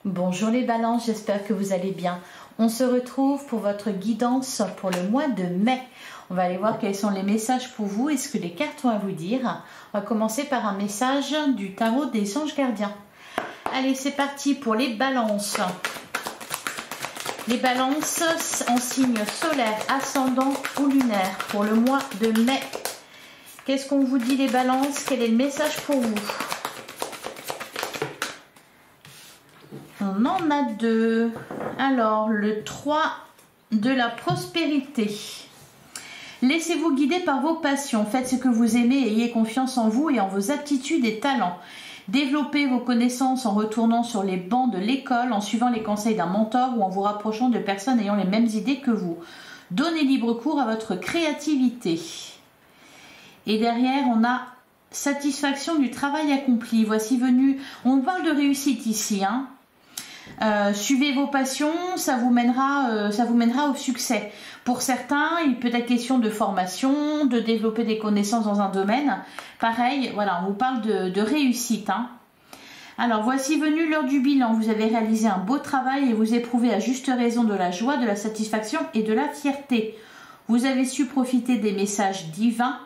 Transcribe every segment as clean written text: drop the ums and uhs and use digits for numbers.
Bonjour les balances, j'espère que vous allez bien. On se retrouve pour votre guidance pour le mois de mai. On va aller voir quels sont les messages pour vous et ce que les cartes ont à vous dire. On va commencer par un message du tarot des anges gardiens. Allez, c'est parti pour les balances. Les balances en signe solaire, ascendant ou lunaire pour le mois de mai. Qu'est-ce qu'on vous dit les balances? Quel est le message pour vous? On en a deux. Alors, le 3 de la prospérité. Laissez-vous guider par vos passions. Faites ce que vous aimez et ayez confiance en vous et en vos aptitudes et talents. Développez vos connaissances en retournant sur les bancs de l'école, en suivant les conseils d'un mentor ou en vous rapprochant de personnes ayant les mêmes idées que vous. Donnez libre cours à votre créativité. Et derrière, on a satisfaction du travail accompli. Voici venu, on parle de réussite ici, hein. Suivez vos passions, ça vous mènera au succès. Pour certains, il peut être question de formation, de développer des connaissances dans un domaine. Pareil, voilà, on vous parle de réussite, hein. Alors, voici venu l'heure du bilan. Vous avez réalisé un beau travail et vous éprouvez à juste raison de la joie, de la satisfaction et de la fierté. Vous avez su profiter des messages divins.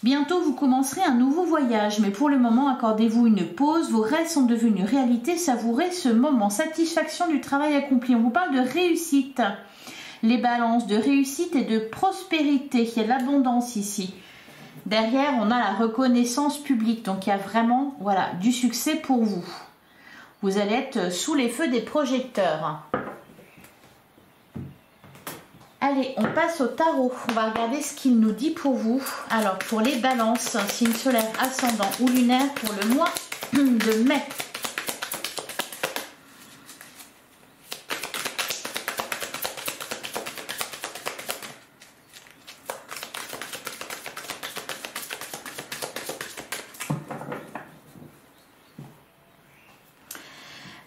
Bientôt, vous commencerez un nouveau voyage, mais pour le moment, accordez-vous une pause. Vos rêves sont devenus réalité. Savourez ce moment. Satisfaction du travail accompli. On vous parle de réussite. Les balances de réussite et de prospérité. Il y a de l'abondance ici. Derrière, on a la reconnaissance publique. Donc, il y a vraiment, voilà, du succès pour vous. Vous allez être sous les feux des projecteurs. Allez, on passe au tarot. On va regarder ce qu'il nous dit pour vous. Alors, pour les balances, signe solaire, ascendant ou lunaire pour le mois de mai.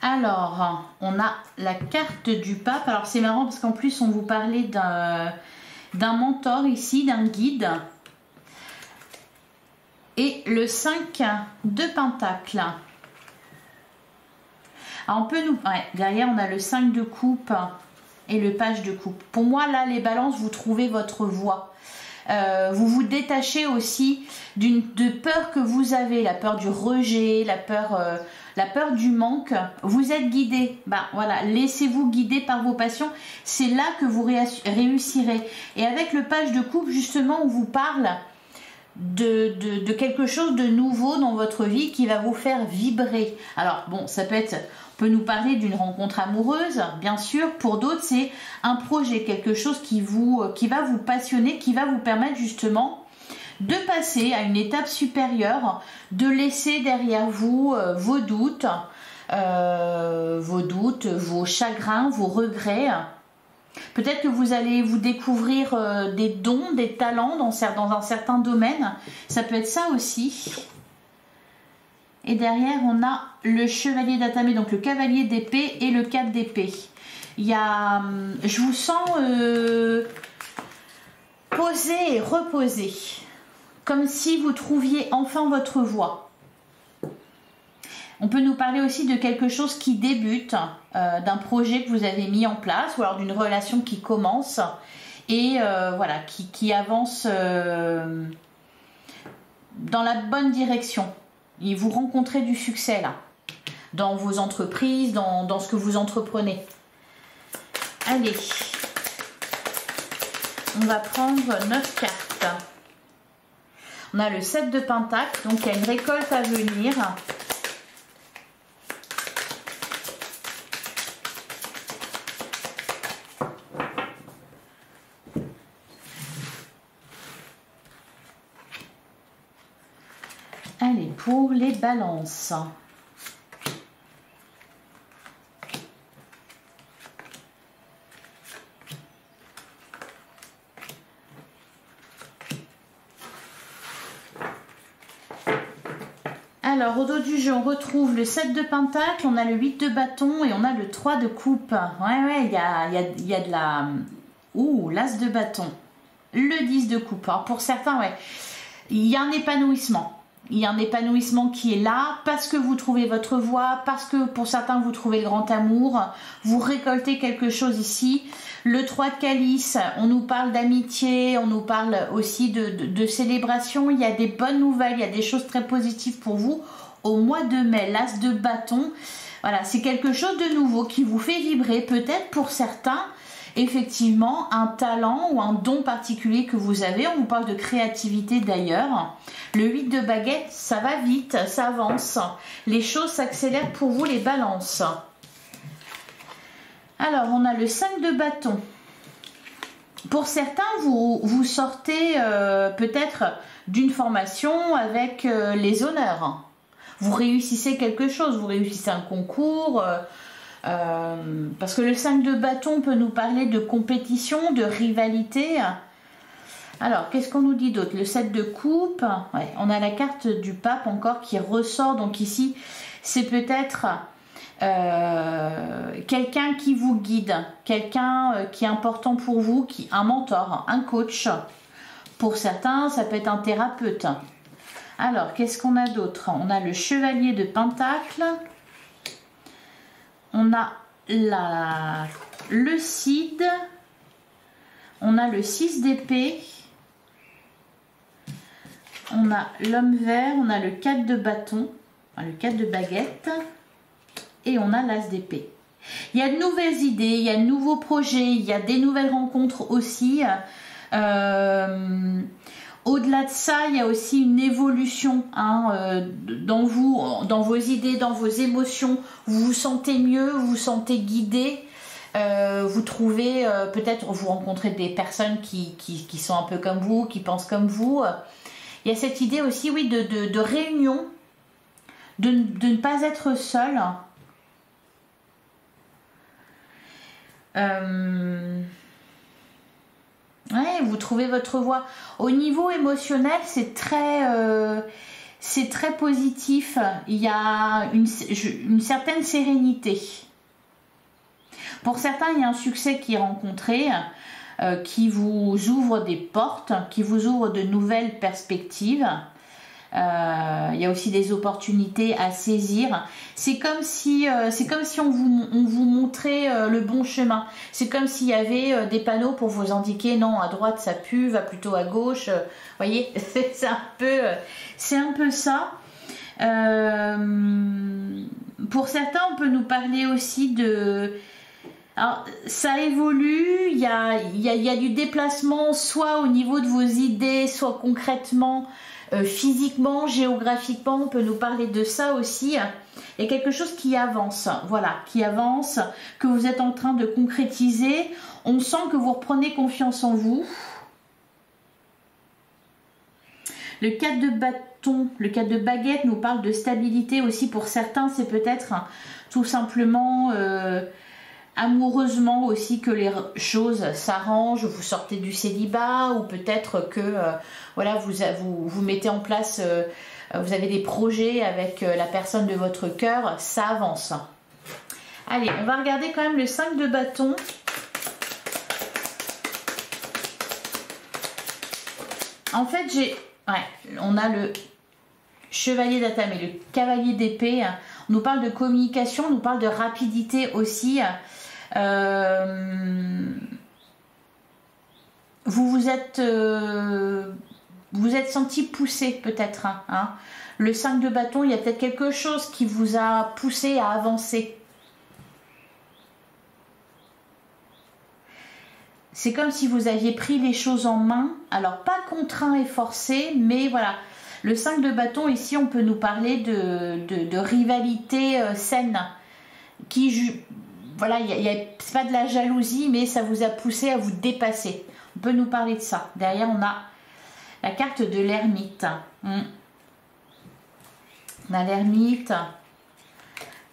Alors, on a la carte du pape. Alors, c'est marrant parce qu'en plus, on vous parlait d'un mentor ici, d'un guide. Et le 5 de Pentacle. Alors, on peut nous... Ouais, derrière, on a le 5 de coupe et le page de coupe. Pour moi, là, les balances, vous trouvez votre voie. Vous vous détachez aussi de peur que vous avez, la peur du rejet, la peur du manque. Vous êtes guidé, voilà, laissez-vous guider par vos passions, c'est là que vous réussirez. Et avec le page de coupe, justement, on vous parle de quelque chose de nouveau dans votre vie qui va vous faire vibrer. Alors bon, ça peut être... On peut nous parler d'une rencontre amoureuse, bien sûr. Pour d'autres, c'est un projet, quelque chose qui va vous passionner, qui va vous permettre justement de passer à une étape supérieure, de laisser derrière vous vos doutes, vos chagrins, vos regrets. Peut-être que vous allez vous découvrir des dons, des talents dans un certain domaine. Ça peut être ça aussi. Et derrière, on a le chevalier d'atamé, donc le cavalier d'épée et le 4 d'épée. Il y a... je vous sens posé et reposé. Comme si vous trouviez enfin votre voie. On peut nous parler aussi de quelque chose qui débute, d'un projet que vous avez mis en place, ou alors d'une relation qui commence et voilà, qui avance dans la bonne direction. Et vous rencontrez du succès là, dans vos entreprises, dans ce que vous entreprenez. Allez, on va prendre 9 cartes. On a le 7 de Pentacle, donc il y a une récolte à venir. Allez, pour les balances. Alors, au dos du jeu, on retrouve le 7 de Pentacle, on a le 8 de bâton et on a le 3 de coupe. Ouais, il y a de la... Ouh, l'as de bâton. Le 10 de coupe. Alors, pour certains, ouais, il y a un épanouissement. il y a un épanouissement qui est là, parce que vous trouvez votre voie, parce que pour certains vous trouvez le grand amour, vous récoltez quelque chose ici. Le 3 de calice, on nous parle d'amitié, on nous parle aussi de célébration, il y a des bonnes nouvelles, il y a des choses très positives pour vous au mois de mai. L'as de bâton, voilà, c'est quelque chose de nouveau qui vous fait vibrer, peut-être pour certains, effectivement, un talent ou un don particulier que vous avez. On vous parle de créativité d'ailleurs. Le 8 de baguette, ça va vite, ça avance. Les choses s'accélèrent pour vous, les balances. Alors, on a le 5 de bâton. Pour certains, vous sortez peut-être d'une formation avec les honneurs. Vous réussissez quelque chose, vous réussissez un concours... parce que le 5 de bâton peut nous parler de compétition, de rivalité. Alors, qu'est-ce qu'on nous dit d'autre? Le 7 de coupe, ouais, on a la carte du pape encore qui ressort. Donc ici, c'est peut-être quelqu'un qui vous guide, quelqu'un qui est important pour vous, un mentor, un coach. Pour certains, ça peut être un thérapeute. Alors, qu'est-ce qu'on a d'autre? On a le chevalier de pentacle. On a le cid, on a le 6 d'épée, on a l'homme vert, on a le 4 de bâton, le 4 de baguette et on a l'as d'épée. Il y a de nouvelles idées, il y a de nouveaux projets, il y a des nouvelles rencontres aussi. Au-delà de ça, il y a aussi une évolution dans vous, dans vos idées, dans vos émotions. Vous vous sentez mieux, vous vous sentez guidé. Vous trouvez, peut-être vous rencontrez des personnes qui sont un peu comme vous, qui pensent comme vous. Il y a cette idée aussi, oui, de réunion, de ne pas être seul. Ouais, vous trouvez votre voie. Au niveau émotionnel, c'est très positif. Il y a une certaine sérénité. Pour certains, il y a un succès qui est rencontré, qui vous ouvre des portes, qui vous ouvre de nouvelles perspectives. Il y a aussi des opportunités à saisir. C'est comme si on vous montrait le bon chemin. C'est comme s'il y avait des panneaux pour vous indiquer non, à droite ça pue, va plutôt à gauche. Vous voyez, c'est un peu ça. Pour certains, on peut nous parler aussi de... Alors, ça évolue, il y a du déplacement, soit au niveau de vos idées, soit concrètement... physiquement, géographiquement, on peut nous parler de ça aussi. Il y a quelque chose qui avance, voilà, qui avance, que vous êtes en train de concrétiser. On sent que vous reprenez confiance en vous. Le 4 de bâton, le 4 de baguette nous parle de stabilité aussi. Pour certains, c'est peut-être tout simplement amoureusement aussi que les choses s'arrangent, vous sortez du célibat, ou peut-être que voilà, vous mettez en place, vous avez des projets avec la personne de votre cœur, ça avance. Allez, on va regarder quand même le 5 de bâton. En fait, on a le chevalier d'atamé, le cavalier d'épée. On nous parle de communication, on nous parle de rapidité aussi. Vous êtes senti poussé peut-être. Hein. Le 5 de bâton, il y a peut-être quelque chose qui vous a poussé à avancer. C'est comme si vous aviez pris les choses en main. Alors pas contraint et forcé, mais voilà. Le 5 de bâton, ici, on peut nous parler de rivalité saine. Voilà, c'est pas de la jalousie, mais ça vous a poussé à vous dépasser. On peut nous parler de ça. Derrière, on a la carte de l'ermite. On a l'ermite,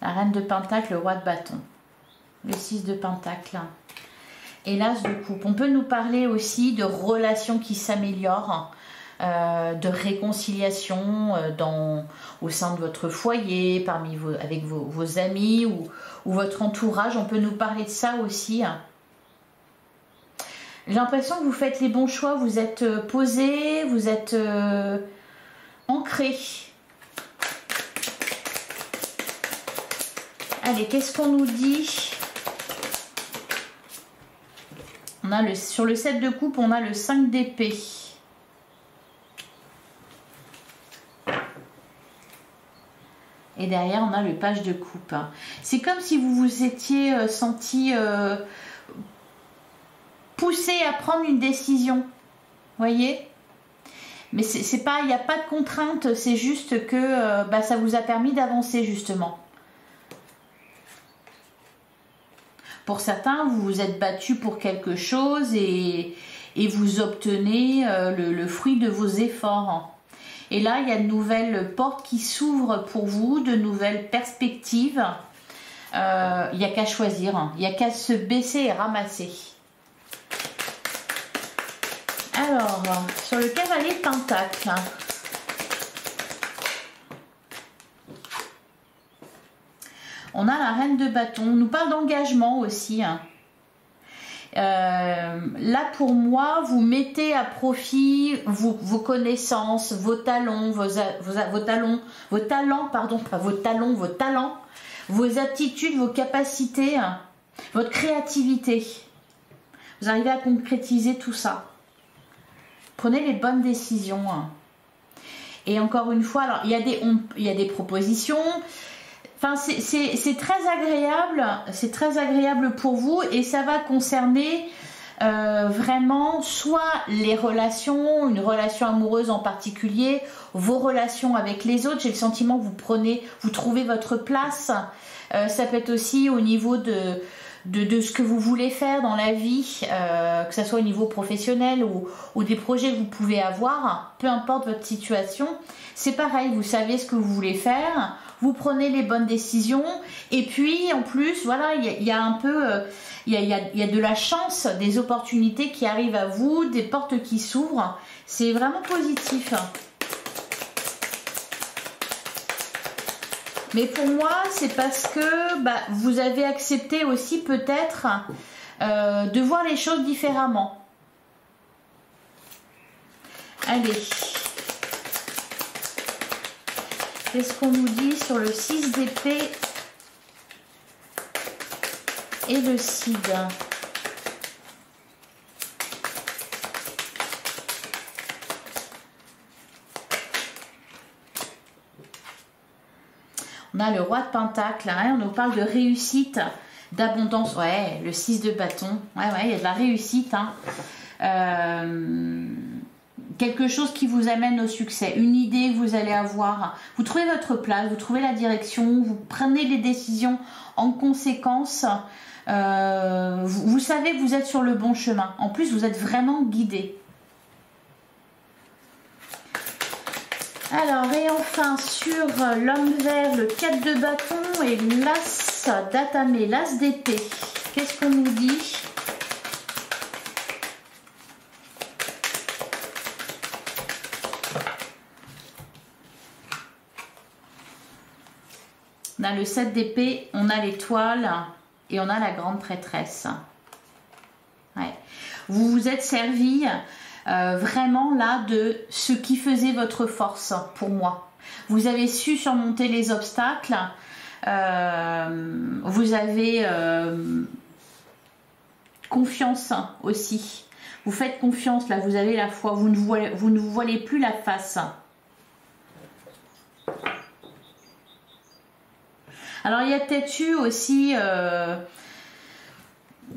la reine de pentacle, le roi de bâton, le 6 de pentacle et l'as de coupe. On peut nous parler aussi de relations qui s'améliorent, de réconciliation au sein de votre foyer, avec vos amis ou votre entourage. On peut nous parler de ça aussi. J'ai l'impression que vous faites les bons choix, vous êtes posé, vous êtes ancré. Allez, qu'est-ce qu'on nous dit? On a sur le 7 de coupe, on a le 5 d'épée. Et derrière, on a le page de coupe. C'est comme si vous vous étiez senti poussé à prendre une décision. Voyez? Mais c'est pas, il n'y a pas de contrainte, c'est juste que ça vous a permis d'avancer justement. Pour certains, vous vous êtes battu pour quelque chose et vous obtenez le fruit de vos efforts. Et là, il y a de nouvelles portes qui s'ouvrent pour vous, de nouvelles perspectives. Il n'y a qu'à choisir, il n'y a qu'à se baisser et ramasser. Alors, sur le cavalier de Pentacle, on a la reine de bâton. On nous parle d'engagement aussi. Là, pour moi, vous mettez à profit vos connaissances, vos talents, vos aptitudes, vos capacités, votre créativité. Vous arrivez à concrétiser tout ça. Prenez les bonnes décisions. Et encore une fois, alors il y a des propositions. Enfin, c'est très agréable pour vous et ça va concerner vraiment soit les relations, une relation amoureuse en particulier, vos relations avec les autres. J'ai le sentiment que vous trouvez votre place. Ça peut être aussi au niveau de ce que vous voulez faire dans la vie, que ce soit au niveau professionnel ou des projets que vous pouvez avoir, peu importe votre situation. C'est pareil, vous savez ce que vous voulez faire. Vous prenez les bonnes décisions et puis en plus voilà il y a un peu il y a de la chance, des opportunités qui arrivent à vous, des portes qui s'ouvrent. C'est vraiment positif. Mais pour moi c'est parce que vous avez accepté aussi peut-être de voir les choses différemment. Allez. Qu'est-ce qu'on nous dit sur le 6 d'épée et le cid? On a le roi de Pentacle, hein, on nous parle de réussite, d'abondance. Ouais, le 6 de bâton. Ouais, il y a de la réussite. Hein. Quelque chose qui vous amène au succès, une idée que vous allez avoir, vous trouvez votre place, vous trouvez la direction, vous prenez les décisions en conséquence, vous savez que vous êtes sur le bon chemin, en plus vous êtes vraiment guidé. Alors et enfin sur l'homme vert, le 4 de bâton et l'as d'atamé, l'as d'épée, qu'est-ce qu'on nous dit ? On a le 7 d'épée, on a l'étoile et on a la grande prêtresse. Ouais. Vous vous êtes servi vraiment là de ce qui faisait votre force pour moi. Vous avez su surmonter les obstacles. Vous avez confiance aussi. Vous faites confiance là, vous avez la foi. Vous ne voilez plus la face. Alors il y a peut-être eu aussi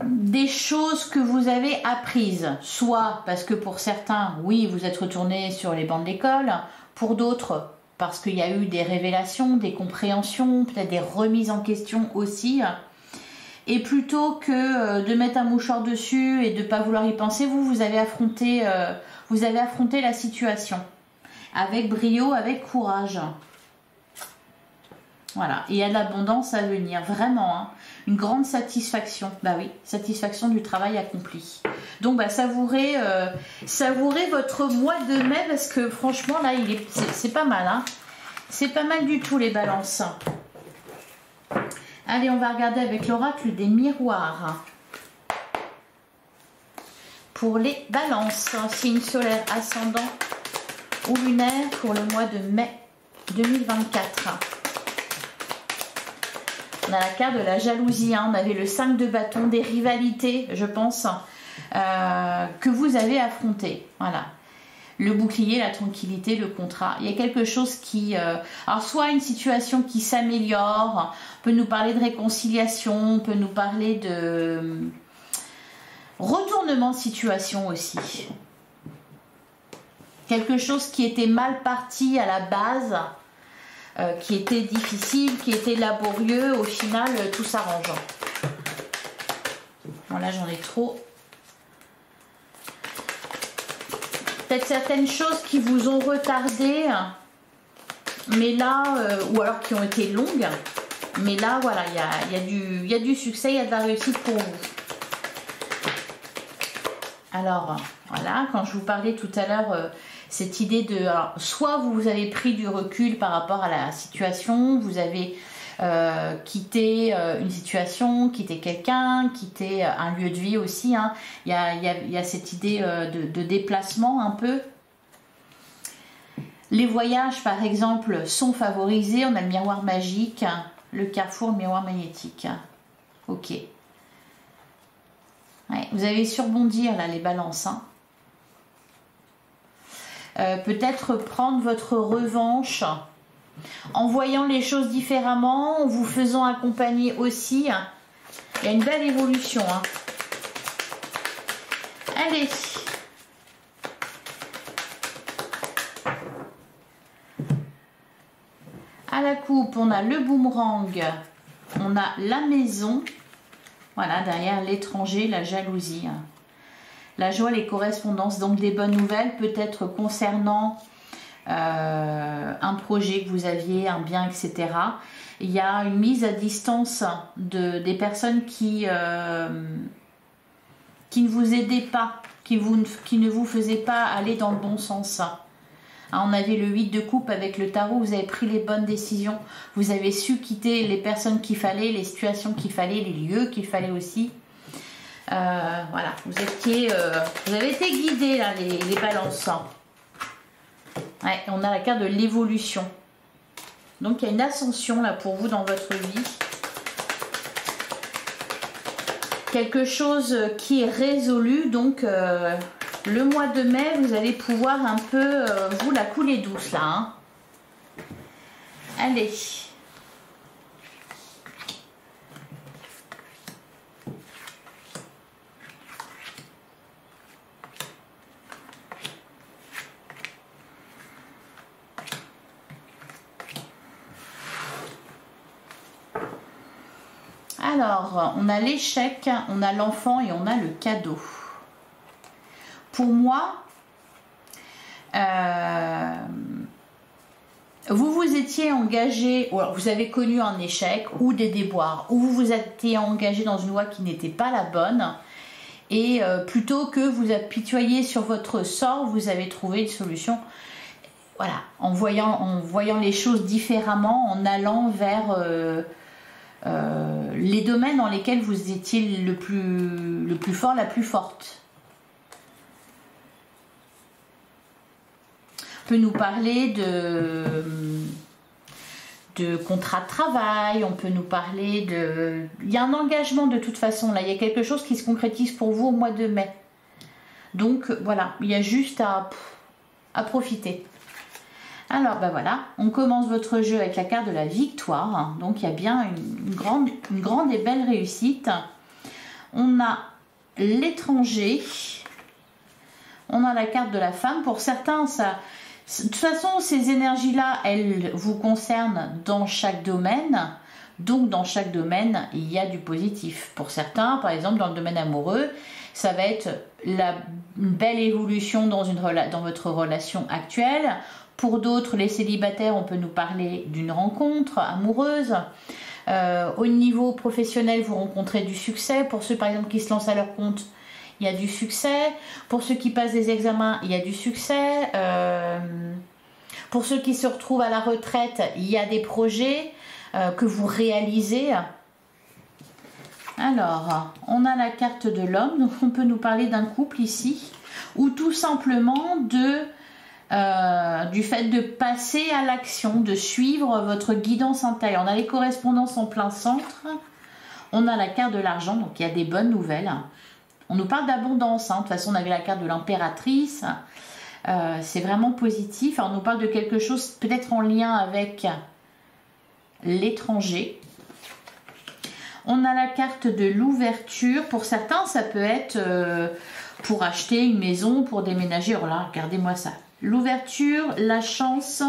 des choses que vous avez apprises, soit parce que pour certains, oui, vous êtes retourné sur les bancs de l'école, pour d'autres, parce qu'il y a eu des révélations, des compréhensions, peut-être des remises en question aussi. Et plutôt que de mettre un mouchoir dessus et de ne pas vouloir y penser, vous avez affronté la situation avec brio, avec courage. Voilà, et il y a de l'abondance à venir, vraiment, hein. Une grande satisfaction, bah oui, satisfaction du travail accompli. Donc savourez votre mois de mai parce que franchement là, c'est pas mal, hein. C'est pas mal du tout les balances. Allez, on va regarder avec l'oracle des miroirs. Pour les balances, signe solaire ascendant ou lunaire pour le mois de mai 2024. On a la carte de la jalousie, hein. On avait le 5 de bâton, des rivalités, je pense, que vous avez affrontées. Voilà. Le bouclier, la tranquillité, le contrat. Il y a quelque chose qui... alors, soit une situation qui s'améliore, on peut nous parler de réconciliation, on peut nous parler de retournement de situation aussi. Quelque chose qui était mal parti à la base, qui était difficile, qui était laborieux, au final, tout s'arrange. Bon, là, j'en ai trop. Peut-être certaines choses qui vous ont retardé, mais là, ou alors qui ont été longues, mais là, voilà, il y a du succès, il y a de la réussite pour vous. Alors, voilà, quand je vous parlais tout à l'heure, cette idée de... Alors, soit vous avez pris du recul par rapport à la situation, vous avez quitter une situation, quitter quelqu'un, quitter un lieu de vie aussi, hein. Il y a cette idée de déplacement un peu. Les voyages par exemple sont favorisés. On a le miroir magique, le carrefour, le miroir magnétique. Ok. Ouais, vous allez surbondir là les balances, hein. Peut-être prendre votre revanche en voyant les choses différemment, en vous faisant accompagner aussi. Il y a une belle évolution, hein. Allez. À la coupe, on a le boomerang, on a la maison. Voilà, derrière l'étranger, la jalousie. La joie, les correspondances, donc des bonnes nouvelles, peut-être concernant un projet que vous aviez, un bien, etc. Il y a une mise à distance des personnes qui ne vous aidaient pas, qui ne vous faisaient pas aller dans le bon sens. On avait le 8 de coupe avec le tarot, vous avez pris les bonnes décisions, vous avez su quitter les personnes qu'il fallait, les situations qu'il fallait, les lieux qu'il fallait aussi. Voilà, vous avez été guidés là, les balances. Ouais, on a la carte de l'évolution. Donc il y a une ascension là pour vous dans votre vie. Quelque chose qui est résolu, donc le mois de mai, vous allez pouvoir un peu vous la couler douce là, hein. Allez. Alors, on a l'échec, on a l'enfant et on a le cadeau. Pour moi, vous vous étiez engagé, ou alors vous avez connu un échec ou des déboires, ou vous vous étiez engagé dans une voie qui n'était pas la bonne, et plutôt que vous apitoyer sur votre sort, vous avez trouvé une solution. Voilà, en voyant les choses différemment, en allant vers les domaines dans lesquels vous étiez le plus fort, la plus forte. On peut nous parler de contrat de travail, on peut nous parler de... Il y a un engagement de toute façon, là, il y a quelque chose qui se concrétise pour vous au mois de mai. Donc voilà, il y a juste à profiter. Alors ben voilà, on commence votre jeu avec la carte de la victoire, donc il y a bien une grande et belle réussite. On a l'étranger, on a la carte de la femme, pour certains ça... De toute façon, ces énergies-là, elles vous concernent dans chaque domaine. Donc, dans chaque domaine, il y a du positif. Pour certains, par exemple, dans le domaine amoureux, ça va être une belle évolution dans votre relation actuelle. Pour d'autres, les célibataires, on peut nous parler d'une rencontre amoureuse. Au niveau professionnel, vous rencontrez du succès. Pour ceux, par exemple, qui se lancent à leur compte, il y a du succès. Pour ceux qui passent des examens, il y a du succès. Pour ceux qui se retrouvent à la retraite, il y a des projets que vous réalisez. Alors, on a la carte de l'homme. Donc, on peut nous parler d'un couple ici. Ou tout simplement de du fait de passer à l'action, de suivre votre guidance intérieure. On a les correspondances en plein centre. On a la carte de l'argent, donc il y a des bonnes nouvelles. On nous parle d'abondance, hein. De toute façon on avait la carte de l'impératrice. C'est vraiment positif. Alors, on nous parle de quelque chose peut-être en lien avec l'étranger. On a la carte de l'ouverture. Pour certains, ça peut être pour acheter une maison, pour déménager. Oh là, regardez-moi ça. L'ouverture, la chance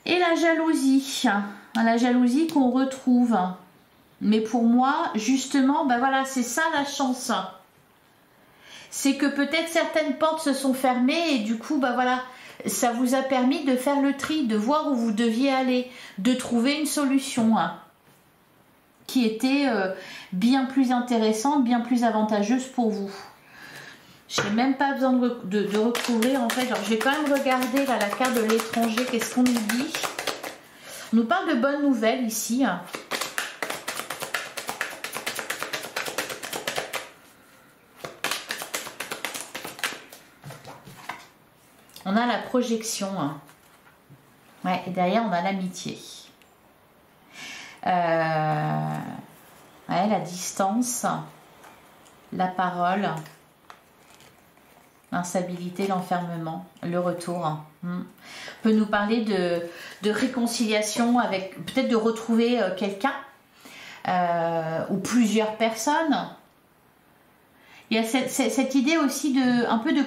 et la jalousie. La jalousie qu'on retrouve. Mais pour moi, justement, ben voilà, c'est ça la chance. C'est que peut-être certaines portes se sont fermées et du coup, ben voilà, ça vous a permis de faire le tri, de voir où vous deviez aller, de trouver une solution qui était bien plus intéressante, bien plus avantageuse pour vous. Je n'ai même pas besoin de recouvrir en fait. Alors, je vais quand même regarder là, la carte de l'étranger, qu'est-ce qu'on nous dit. On nous parle de bonnes nouvelles ici. On a la projection. Ouais, et derrière, on a l'amitié. Ouais, la distance, la parole, l'instabilité, l'enfermement, le retour. On peut nous parler de réconciliation avec, peut-être de retrouver quelqu'un ou plusieurs personnes. Il y a cette idée aussi un peu de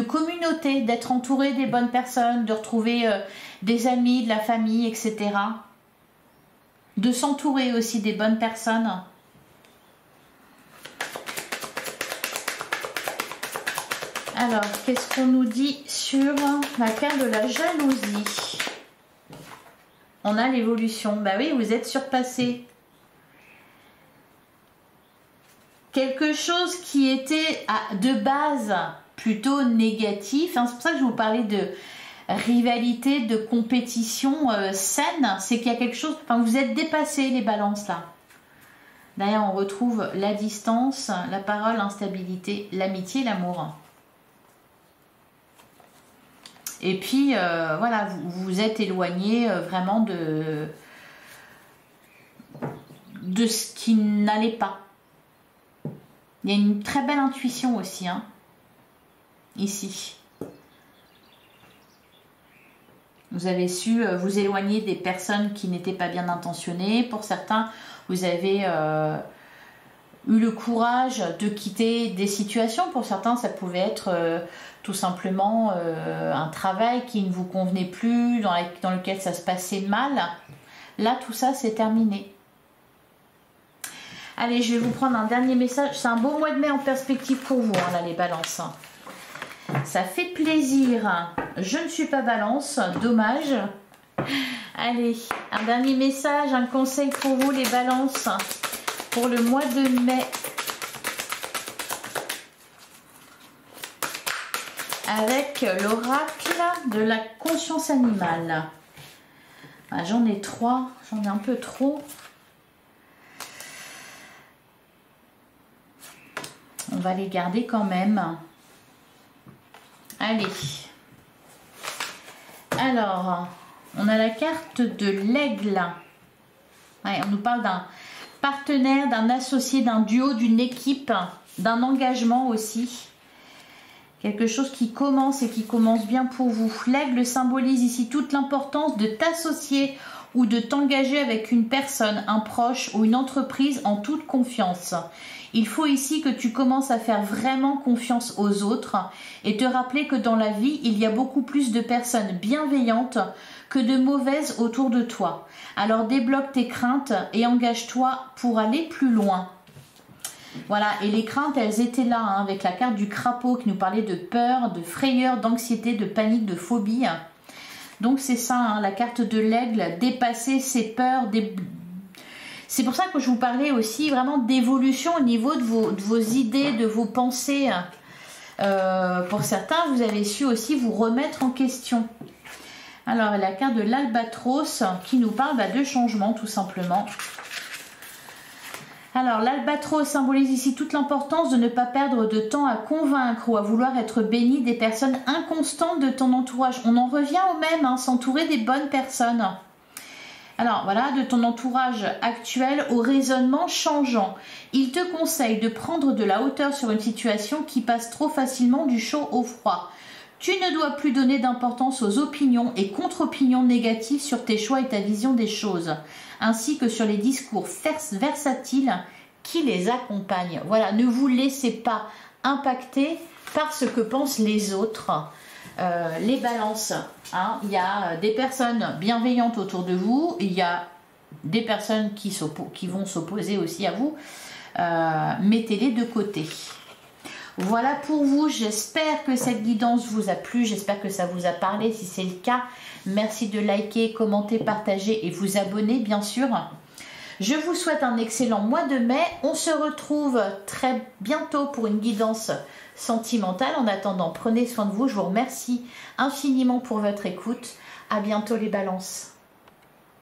communauté, d'être entouré des bonnes personnes, de retrouver des amis, de la famille, etc. De s'entourer aussi des bonnes personnes. Alors, qu'est-ce qu'on nous dit sur la carte de la jalousie? On a l'évolution. Bah oui, vous êtes surpassé. Quelque chose qui était de base plutôt négatif, hein, c'est pour ça que je vous parlais de rivalité, de compétition saine, c'est qu'il y a quelque chose, enfin vous êtes dépassé les balances là. Derrière on retrouve la distance, la parole, l'instabilité, l'amitié, l'amour. Et puis voilà, vous vous êtes éloigné vraiment de ce qui n'allait pas. Il y a une très belle intuition aussi, hein, ici. Vous avez su vous éloigner des personnes qui n'étaient pas bien intentionnées. Pour certains, vous avez eu le courage de quitter des situations. Pour certains, ça pouvait être tout simplement un travail qui ne vous convenait plus, dans lequel ça se passait mal. Là, tout ça, c'est terminé. Allez, je vais vous prendre un dernier message. C'est un beau mois de mai en perspective pour vous, hein, là, les balances. Ça fait plaisir. Je ne suis pas balance, dommage. Allez, un dernier message, un conseil pour vous, les balances, pour le mois de mai. Avec l'oracle de la conscience animale. Ah, j'en ai 3, j'en ai un peu trop. On va les garder quand même. Allez. Alors, on a la carte de l'aigle. Ouais, on nous parle d'un partenaire, d'un associé, d'un duo, d'une équipe, d'un engagement aussi. Quelque chose qui commence et qui commence bien pour vous. L'aigle symbolise ici toute l'importance de t'associer ou de t'engager avec une personne, un proche ou une entreprise en toute confiance. Il faut ici que tu commences à faire vraiment confiance aux autres et te rappeler que dans la vie, il y a beaucoup plus de personnes bienveillantes que de mauvaises autour de toi. Alors débloque tes craintes et engage-toi pour aller plus loin. Voilà, et les craintes, elles étaient là, hein, avec la carte du crapaud qui nous parlait de peur, de frayeur, d'anxiété, de panique, de phobie. Donc c'est ça, hein, la carte de l'aigle, dépasser ses peurs, c'est pour ça que je vous parlais aussi vraiment d'évolution au niveau de vos idées, de vos pensées. Pour certains, vous avez su aussi vous remettre en question. Alors, la carte de l'albatros qui nous parle de changement tout simplement. Alors, l'albatros symbolise ici toute l'importance de ne pas perdre de temps à convaincre ou à vouloir être béni des personnes inconstantes de ton entourage. On en revient au même, hein, s'entourer des bonnes personnes. Alors, voilà, de ton entourage actuel au raisonnement changeant. Il te conseille de prendre de la hauteur sur une situation qui passe trop facilement du chaud au froid. Tu ne dois plus donner d'importance aux opinions et contre-opinions négatives sur tes choix et ta vision des choses, ainsi que sur les discours versatiles qui les accompagnent. Voilà, ne vous laissez pas impacter par ce que pensent les autres. Les balances, hein, il y a des personnes bienveillantes autour de vous, il y a des personnes qui vont s'opposer aussi à vous. Mettez-les de côté. Voilà pour vous, j'espère que cette guidance vous a plu, j'espère que ça vous a parlé. Si c'est le cas, merci de liker, commenter, partager et vous abonner bien sûr. Je vous souhaite un excellent mois de mai. On se retrouve très bientôt pour une guidance sentimentale. En attendant, prenez soin de vous. Je vous remercie infiniment pour votre écoute. À bientôt les balances.